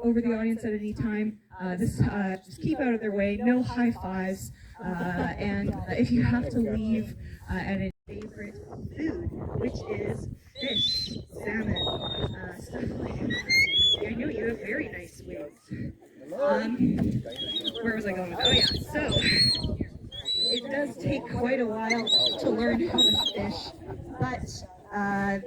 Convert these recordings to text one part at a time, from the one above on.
over the audience at any time. Just keep out of their way, no high fives, and if you have to leave at a favorite food, which is fish, salmon, stuff like that. I know you have very nice wings. Where was I going with that? Oh yeah, so it does take quite a while to learn how to fish, but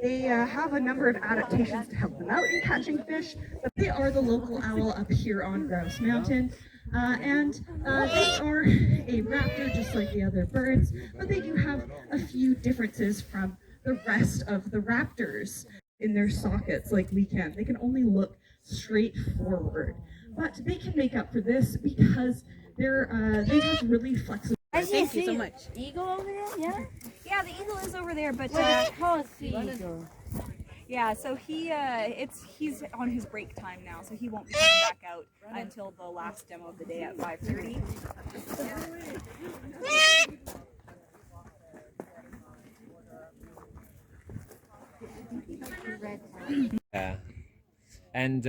they have a number of adaptations to help them out in catching fish. But they are the local owl up here on Grouse Mountain. And they are a raptor just like the other birds, but they do have a few differences from the rest of the raptors in their sockets like we can. They can only look straight forward, but they can make up for this because they have really flexible. Thank you so much. Eagle over there? Yeah. Yeah, the eagle is over there, but Oh, the eagle. yeah, so he's on his break time now, so he won't be coming back out until the last demo of the day at 5:30. Yeah. And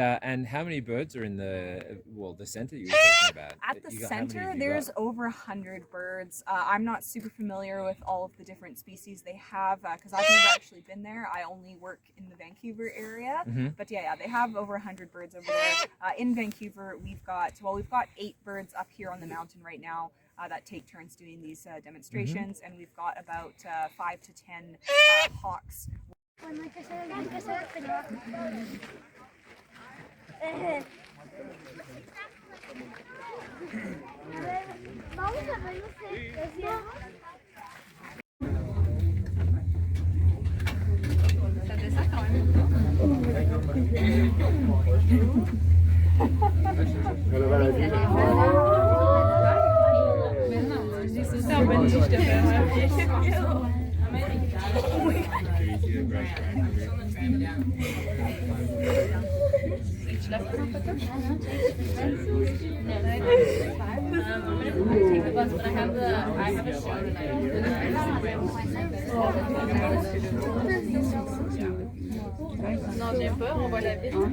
how many birds are in the center you were talking about? At the center, there's over 100 birds. I'm not super familiar with all of the different species they have because I've never actually been there. I only work in the Vancouver area. But yeah, they have over 100 birds over there. In Vancouver, we've got 8 birds up here on the mountain right now that take turns doing these demonstrations, and we've got about 5 to 10 hawks. Vamos a ver take the bus, but I have a show Non, j'ai peur, on voit la ville.